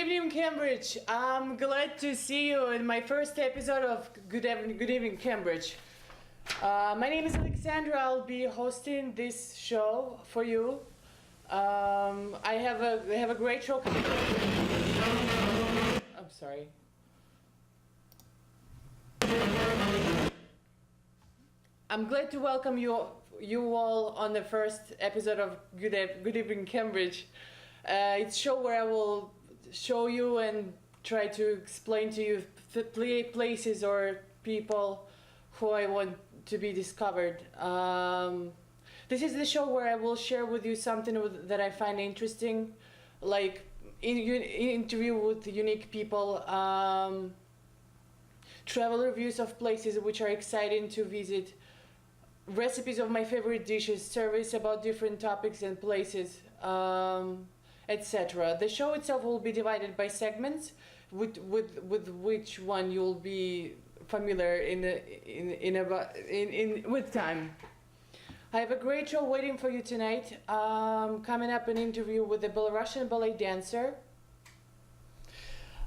evening, Cambridge. I'm glad to see you in my first episode of Good Evening, Cambridge. My name is Alexandra. I'll be hosting this show for you. I have a great show coming up. I'm sorry. I'm glad to welcome you all on the first episode of Good Evening, Cambridge. It's a show where I will show you and try to explain to you places or people who I want to be discovered. This is the show where I will share with you something that I find interesting, like interview with unique people, travel reviews of places which are exciting to visit, recipes of my favorite dishes, surveys about different topics and places, etc. The show itself will be divided by segments, with which one you'll be familiar with time. I have a great show waiting for you tonight. Coming up, an interview with a Belarusian ballet dancer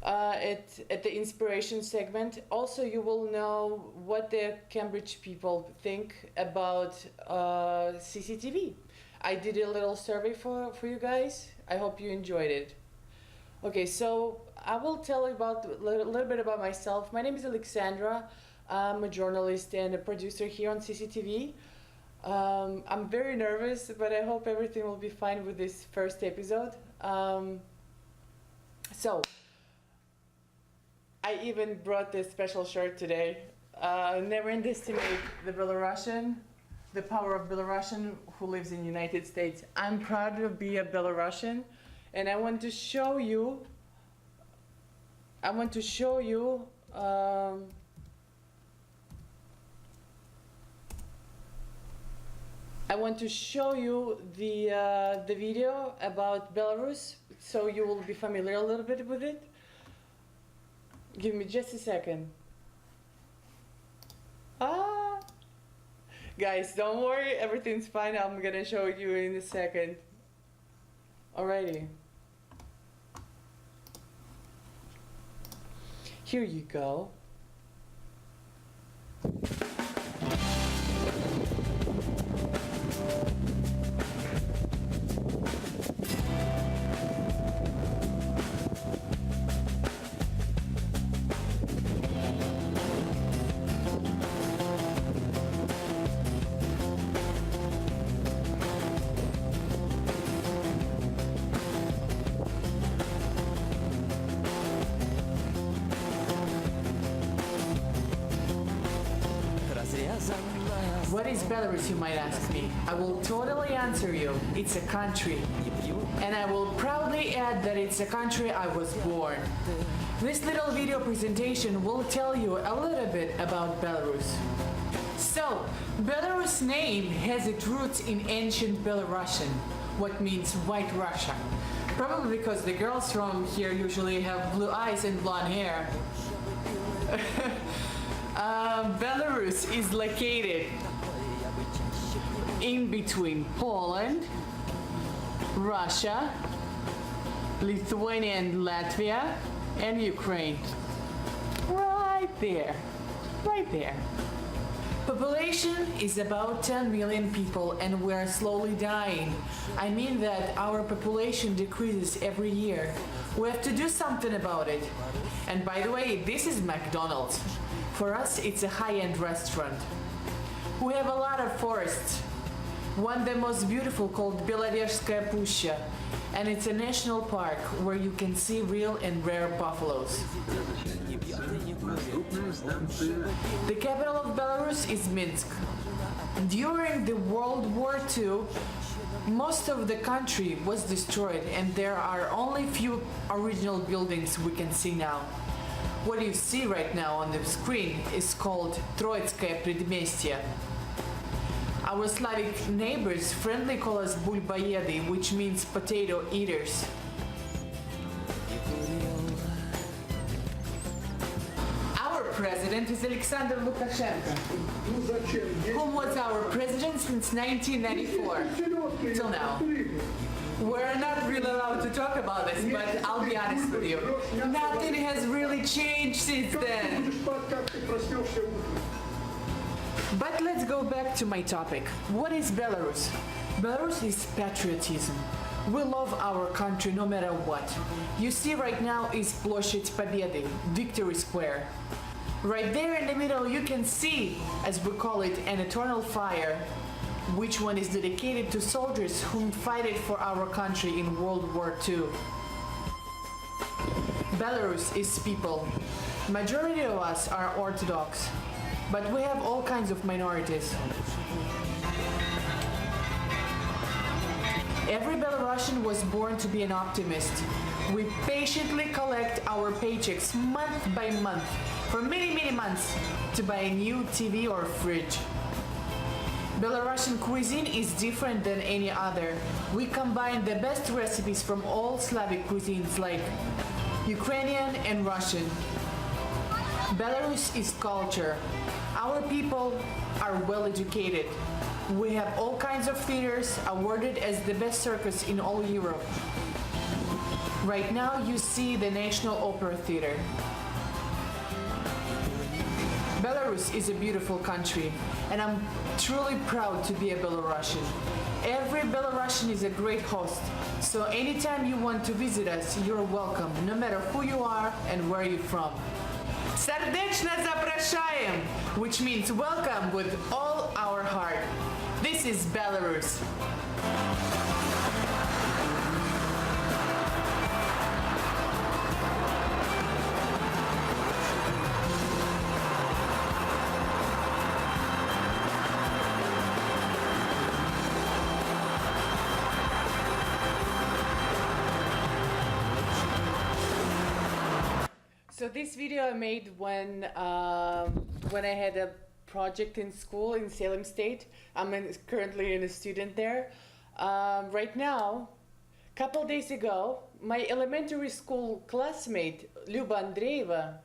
at the inspiration segment. Also, you will know what the Cambridge people think about CCTV. I did a little survey for you guys. I hope you enjoyed it. Okay, so I will tell you a little bit about myself. My name is Alexandra. I'm a journalist and a producer here on CCTV. I'm very nervous, but I hope everything will be fine with this first episode. So, I even brought this special shirt today. Never underestimate the power of Belarusian who lives in the United States. I'm proud to be a Belarusian, and I want to show you the video about Belarus, so you will be familiar a little bit with it. Give me just a second. Guys, don't worry, everything's fine. I'm gonna show you in a second. Alrighty. Here you go. What is Belarus, you might ask me? I will totally answer you. It's a country. And I will proudly add that it's a country I was born. This little video presentation will tell you a little bit about Belarus. So, Belarus' name has its roots in ancient Belarusian, what means white Russia. Probably because the girls from here usually have blue eyes and blonde hair. Belarus is located in between Poland, Russia, Lithuania and Latvia, and Ukraine. Right there. Population is about 10 million people, and we're slowly dying. I mean that our population decreases every year. We have to do something about it. And by the way, this is McDonald's. For us, it's a high-end restaurant. We have a lot of forests. One the most beautiful called Belarus, and it's a national park where you can see real and rare buffaloes. The capital of Belarus is Minsk. During the World War II, most of the country was destroyed, and there are only few original buildings we can see now. What you see right now on the screen is called Troitskaya Predmestye. Our Slavic neighbors friendly call us bulbayedi, which means potato eaters. Our president is Alexander Lukashenko, who was our president since 1994 till now. We're not really even allowed to talk about this, but I'll be honest with you. Nothing has really changed since then. But let's go back to my topic. What is Belarus? Belarus is patriotism. We love our country no matter what. You see right now is Площадь Победы, Victory Square. Right there in the middle you can see, as we call it, an eternal fire, which one is dedicated to soldiers who fought for our country in World War II. Belarus is people. Majority of us are Orthodox, but we have all kinds of minorities. Every Belarusian was born to be an optimist. We patiently collect our paychecks month by month for many months to buy a new TV or fridge. Belarusian cuisine is different than any other. We combine the best recipes from all Slavic cuisines like Ukrainian and Russian. Belarus is culture. Our people are well educated. We have all kinds of theaters awarded as the best circus in all Europe. Right now you see the National Opera Theater. Belarus is a beautiful country, and I'm truly proud to be a Belarusian. Every Belarusian is a great host, so anytime you want to visit us, you're welcome, no matter who you are and where you're from. Сердечно запрошаем, which means welcome with all our heart. This is Belarus. So this video I made when I had a project in school in Salem State. I'm currently a student there. Right now, a couple days ago, my elementary school classmate, Luba Andreeva,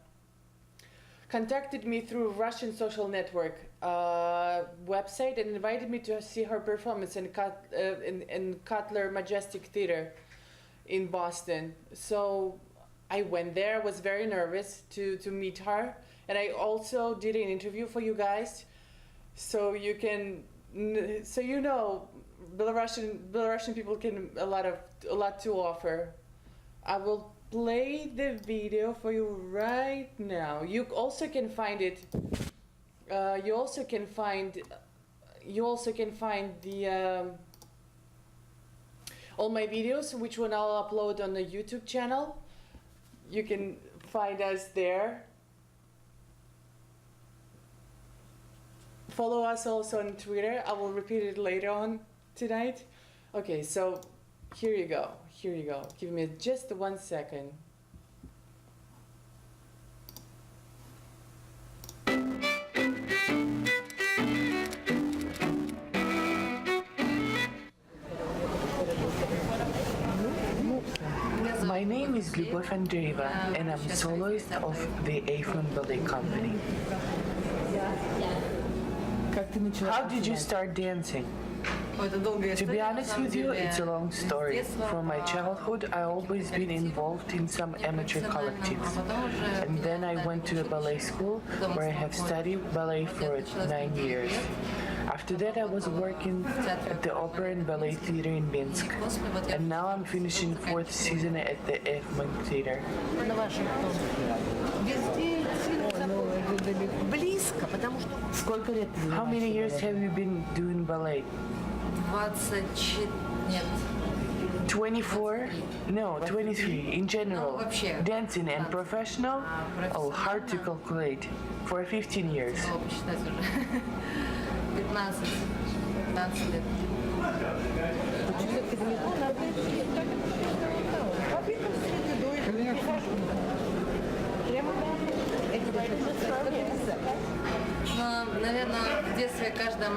contacted me through Russian social network website and invited me to see her performance in Cutler Majestic Theater in Boston. So I went there, was very nervous to meet her, and I also did an interview for you guys, so you know Belarusian people can a lot to offer. I will play the video for you right now. You also can find it. You also can find the all my videos, which one I'll upload on the YouTube channel. You can find us there. Follow us also on Twitter. I will repeat it later on tonight. Okay, so here you go. Here you go. Give me just 1 second. My name is Lyubov Andreeva, and I'm soloist of the Eiffel Ballet Company. How did you start dancing? To be honest with you, it's a long story. From my childhood, I always been involved in some amateur collectives. And then I went to a ballet school where I have studied ballet for 9 years. After that, I was working at the Opera and Ballet Theater in Minsk. And now I'm finishing 4th season at the Eiffel Theater. How many years have you been doing ballet? 24? No, 23 in general. Dancing and professional? Oh, hard to calculate. For 15 years. 15 лет.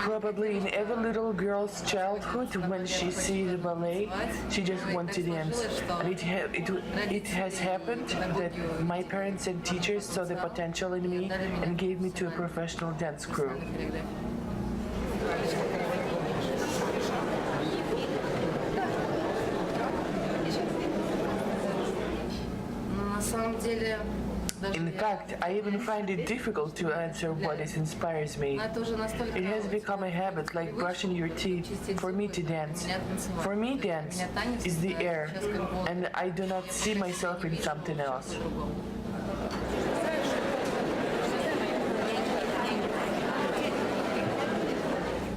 Probably in every little girl's childhood, when she sees ballet, she just wants to dance. And it has happened that my parents and teachers saw the potential in me and gave me to a professional dance crew. In fact, I even find it difficult to answer what inspires me. It has become a habit, like brushing your teeth, for me to dance. For me, dance is the air, and I do not see myself in something else.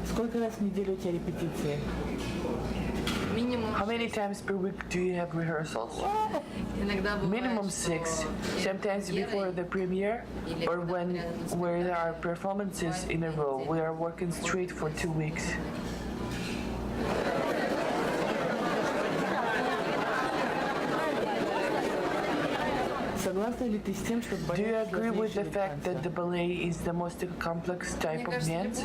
Сколько раз в неделю у тебя репетиции? How many times per week do you have rehearsals? Minimum 6, sometimes before the premiere or when there are performances in a row. We are working straight for 2 weeks. Согласна ли ты с тем, что Do you agree with the fact that the ballet is the most complex type of dance?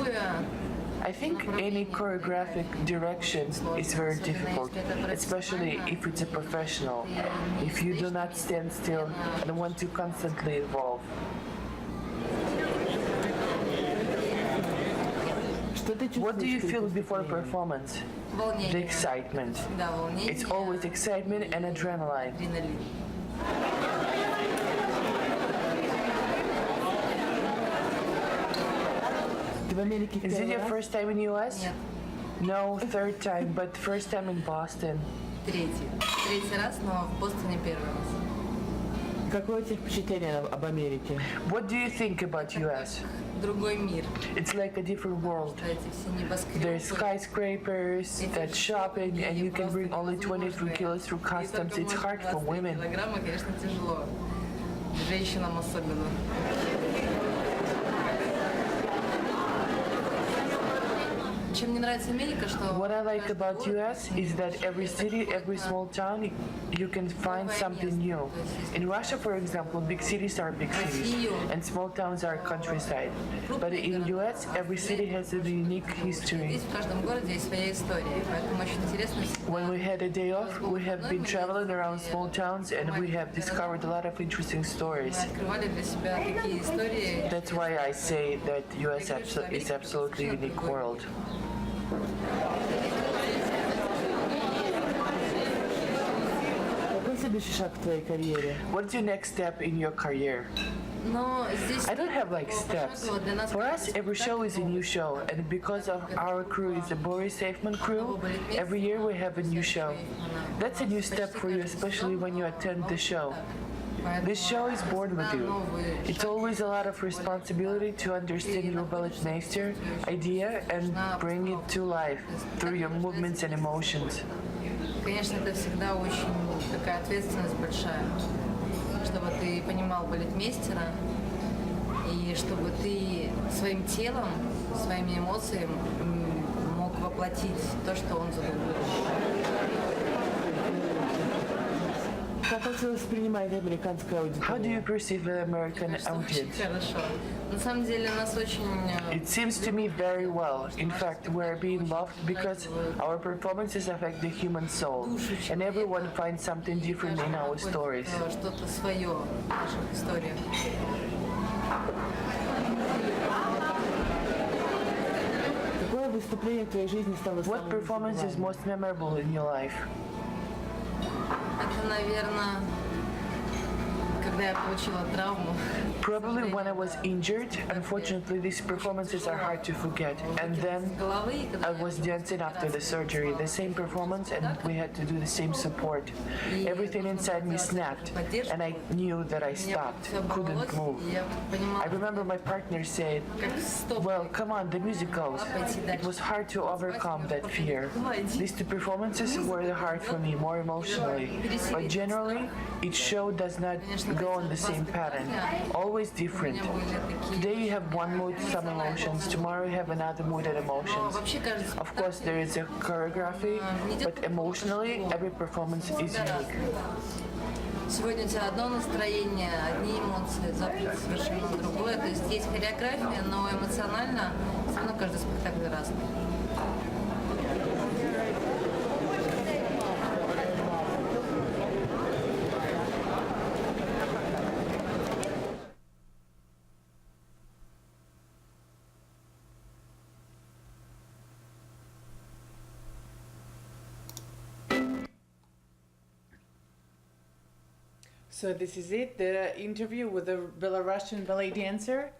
I think any choreographic direction is very difficult, especially if it's a professional, if you do not stand still and want to constantly evolve. What do you feel before performance? The excitement. It's always excitement and adrenaline. Is it your first time in US? No, third time, but first time in Boston. Третий раз, но в Бостоне первый раз. Какое у тебя впечатление об Америке? What do you think about US? Другой мир. It's like a different world. Эти все небоскребы. There's skyscrapers, that's shopping, and you can bring only 23 kilos through customs. It's hard for women. Килограмма, конечно, тяжело. Женщинам особенно. What I like about US is that every city, every small town, you can find something new. In Russia, for example, big cities are big cities, and small towns are countryside. But in US, every city has a unique history. When we had a day off, we have been traveling around small towns and we have discovered a lot of interesting stories. That's why I say that US is absolutely unique world. Какой следующий шаг в твоей карьере? What's your next step in your career? I don't have like steps. For us, every show is a new show, and because of our crew is the Boris Safman crew, every year we have a new show. That's a new step for you, especially when you attend the show. This show is born with you. It's always a lot of responsibility to understand your balletmeister idea and bring it to life through your movements and emotions. Конечно, это всегда очень такая ответственность большая, чтобы ты понимал балетмейстера и чтобы ты своим телом, своими эмоциями мог воплотить то, что он задумал. Как это воспринимает американская аудитория? How do you perceive the American audience? Хорошо. На самом деле нас очень... It seems to me very well. In fact, we are being loved because our performances affect the human soul, and everyone finds something different in our stories. Что-то свое в наших историях. Какое выступление в твоей жизни стало самым What performance is most memorable in your life? Это, наверное, когда я получила травму. Probably when I was injured. Unfortunately, these performances are hard to forget. And then I was dancing after the surgery, the same performance, and we had to do the same support. Everything inside me snapped, and I knew that I stopped, couldn't move. I remember my partner said, "Well, come on, the music goes." It was hard to overcome that fear. These two performances were hard for me, more emotionally. But generally, each show does not go on the same pattern. Always different. Today you have one mood, some emotions. Tomorrow you have another mood and emotions. Of course, there is a choreography, but emotionally, every performance is unique. Сегодня у тебя одно настроение, одни эмоции, завтра совершенно другое. То есть есть хореография, но эмоционально все равно каждый спектакль разный. So this is it, the interview with the Belarusian ballet dancer,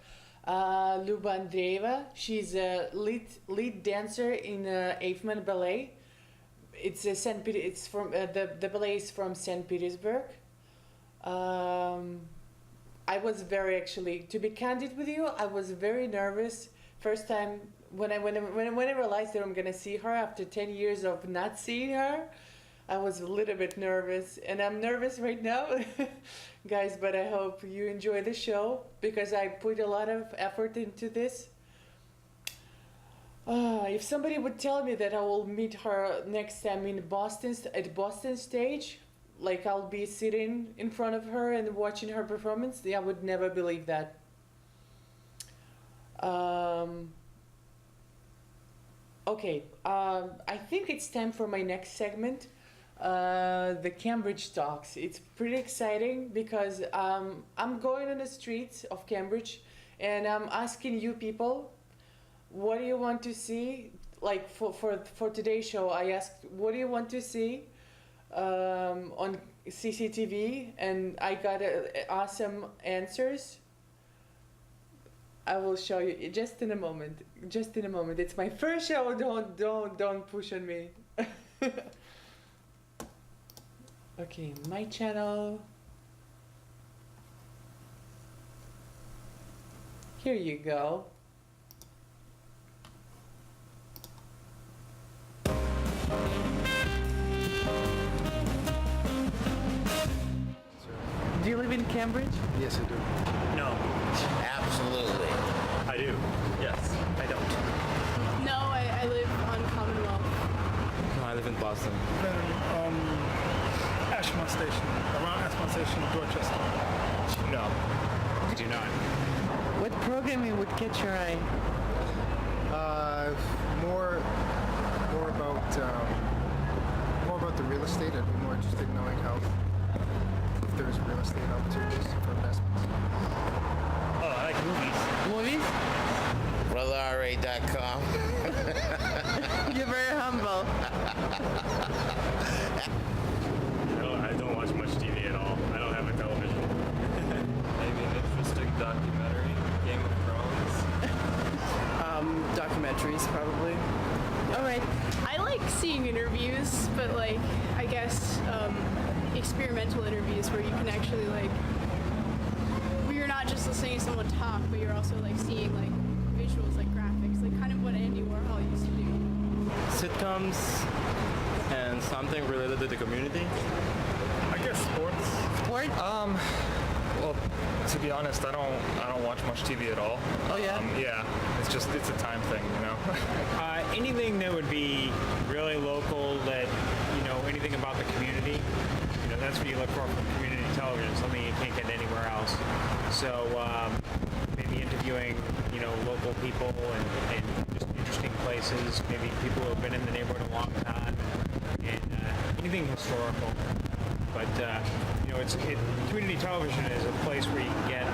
Luba Andreeva. She's a lead dancer in Eifman Ballet. It's it's from the ballet is from St. Petersburg. I was to be candid with you, I was very nervous first time when I realized that I'm gonna see her after 10 years of not seeing her. I was a little bit nervous, and I'm nervous right now, guys, but I hope you enjoy the show because I put a lot of effort into this. If somebody would tell me that I will meet her next time in Boston, at Boston stage, like I'll be sitting in front of her and watching her performance, I would never believe that. Okay, I think it's time for my next segment. The Cambridge talks. It's pretty exciting because I'm going on the streets of Cambridge and I'm asking you people, what do you want to see? Like for today's show, I asked, what do you want to see on CCTV? And I got awesome answers. I will show you just in a moment. Just in a moment. It's my first show. Don't push on me. Okay, my channel. Here you go. Do you live in Cambridge? Yes, I do. No, Absolutely. I do. Yes, I don't. No, I live on Commonwealth. No, I live in Boston. Ashmont Station, around Ashmont Station, Dorchester. No, I do not. What programming would catch your eye? More about the real estate. I'd be more interested in knowing if there's real estate opportunities for investments. Oh, I like movies. Movies? Brotherra.com. You're very humble. I don't watch much TV at all. I don't have a television. Maybe an interesting documentary, Game of Thrones. Documentaries, probably. All right. I like seeing interviews, but like, I guess experimental interviews where you can actually like, where you're not just listening to someone talk, but you're also like seeing like visuals, like graphics, like kind of what Andy Warhol used to do. Sitcoms and something related to the community. I guess sports. Sport? Well, to be honest, I don't watch much TV at all. Oh yeah? Yeah, it's a time thing, you know. Anything that would be really local, that, you know, anything about the community, you know, that's what you look for from community television, something you can't get anywhere else. So maybe interviewing, you know, local people and just interesting places, maybe people who have been in the neighborhood a long time, and anything historical. But you know, community television is a place where you can get,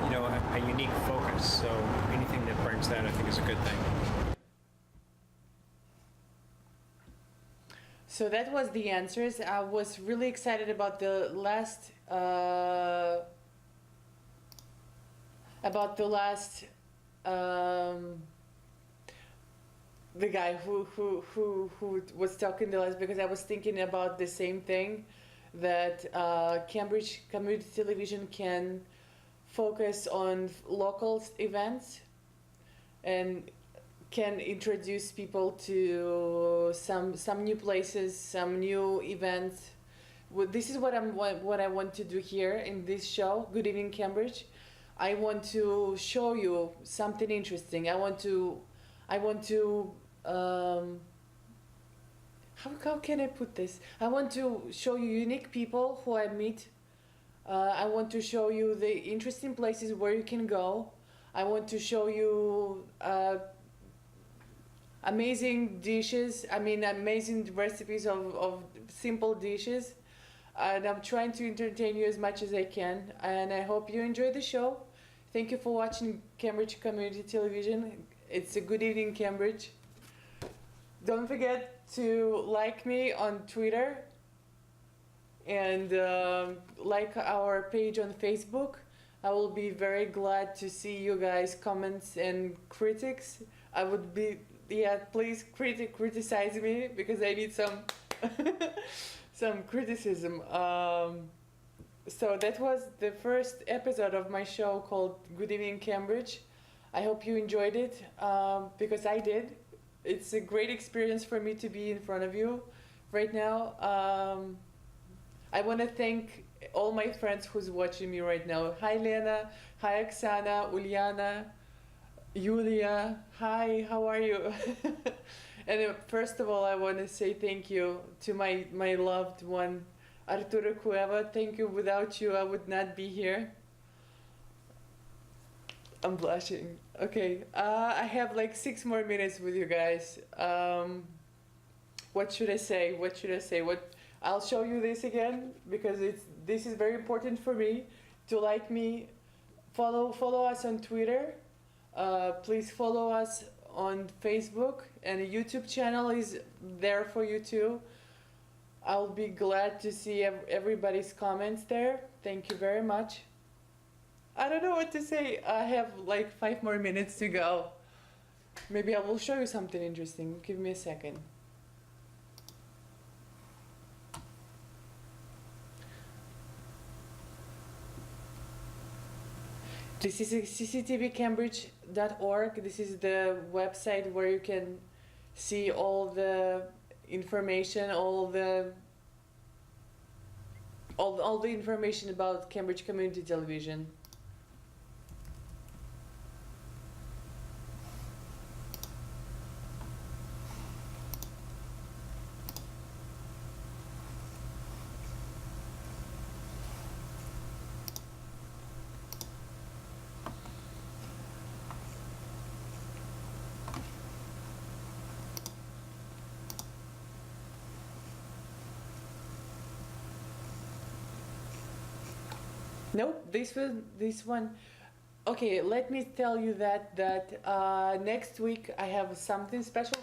you know, a unique focus. So anything that brings that, I think, is a good thing. So that was the answers. I was really excited about the last the guy who was talking the last, because I was thinking about the same thing, that Cambridge Community Television can focus on local events and can introduce people to some new places, some new events. This is what I want to do here in this show, Good Evening Cambridge. I want to show you something interesting. I want to how can I put this? I want to show you unique people who I meet. I want to show you the interesting places where you can go. I want to show you amazing dishes. I mean, amazing recipes of simple dishes. And I'm trying to entertain you as much as I can. And I hope you enjoy the show. Thank you for watching Cambridge Community Television. It's a Good Evening Cambridge. Don't forget to like me on Twitter and like our page on Facebook. I will be very glad to see you guys' comments and critics. I would be, yeah, please criticize me because I need some some criticism. So that was the first episode of my show called Good Evening Cambridge. I hope you enjoyed it because I did. It's a great experience for me to be in front of you right now. I want to thank all my friends who's watching me right now. Hi Lena, hi Oksana, Uliana, Yulia. Hi, how are you? And first of all, I want to say thank you to my loved one, Arturo Cueva. Thank you. Without you, I would not be here. I'm blushing. Okay, I have like 6 more minutes with you guys. What should I say? What should I say? I'll show you this again because this is very important for me. To like me, follow us on Twitter. Please follow us on Facebook, and a YouTube channel is there for you too. I'll be glad to see everybody's comments there. Thank you very much. I don't know what to say. I have like 5 more minutes to go. Maybe I will show you something interesting. Give me a second. This is cctvcambridge.org. This is the website where you can see all the information, all the information about Cambridge Community Television. Nope, this one. Okay, let me tell you that next week I have something special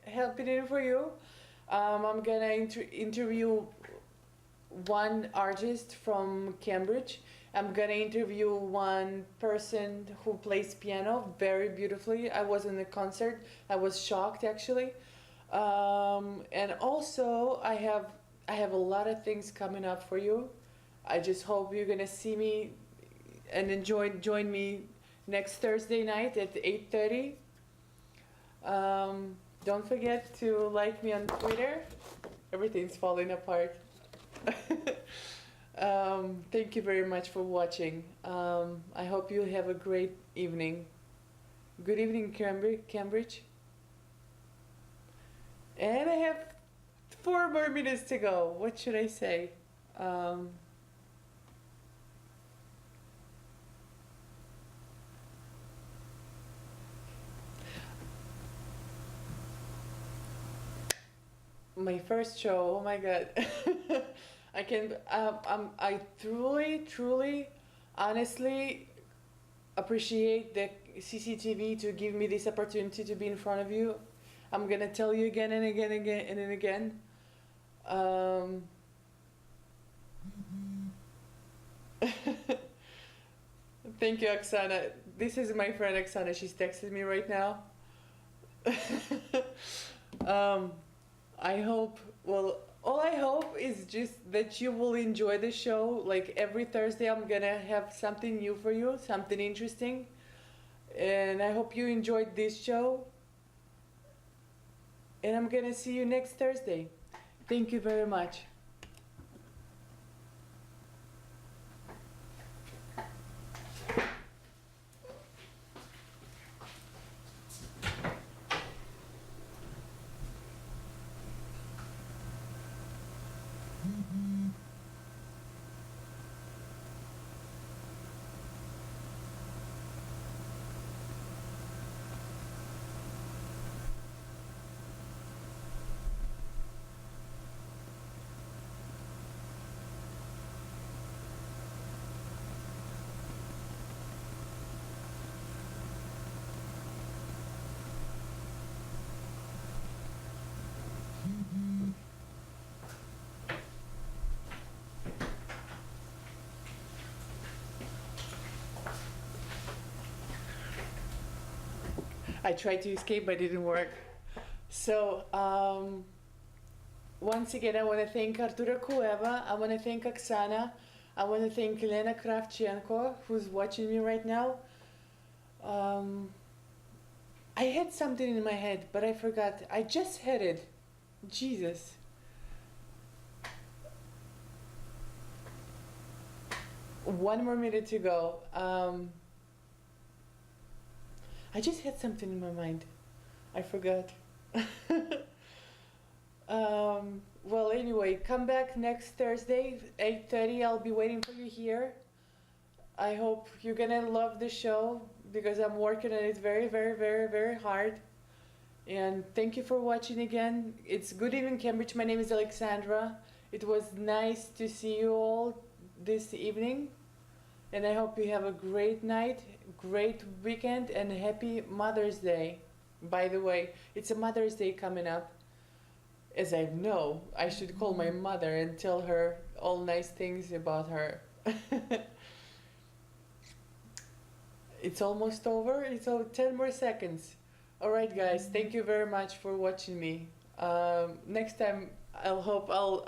happening for you. I'm gonna interview one artist from Cambridge. I'm gonna interview one person who plays piano very beautifully. I was in the concert. I was shocked actually. And also I have a lot of things coming up for you. I just hope you're gonna see me and join me next Thursday night at 8:30. Don't forget to like me on Twitter. Everything's falling apart. Thank you very much for watching. I hope you have a great evening. Good evening, Cambridge. And I have 4 more minutes to go. What should I say? My first show, oh my god. I truly, honestly appreciate the CCTV to give me this opportunity to be in front of you. I'm gonna tell you again and again and again. Thank you, Oksana. This is my friend Oksana. She's texted me right now. I hope, well, all I hope is just that you will enjoy the show. Like every Thursday, I'm gonna have something new for you, something interesting. And I hope you enjoyed this show. And I'm gonna see you next Thursday. Thank you very much. I tried to escape, but it didn't work. So, once again, I want to thank Artura Kueva. I want to thank Oksana. I want to thank Elena Kravchenko, who's watching me right now. I had something in my head, but I forgot. I just had it. Jesus. One more minute to go. I just had something in my mind. I forgot. Well, anyway, come back next Thursday, 8:30. I'll be waiting for you here. I hope you're gonna love the show because I'm working on it very, very, very, very hard. And thank you for watching again. It's Good Evening Cambridge. My name is Alexandra. It was nice to see you all this evening. And I hope you have a great night, great weekend, and happy Mother's Day. By the way, it's a Mother's Day coming up. As I know, I should call my mother and tell her all nice things about her. It's almost over. It's 10 more seconds. All right, guys. Thank you very much for watching me. Next time, I'll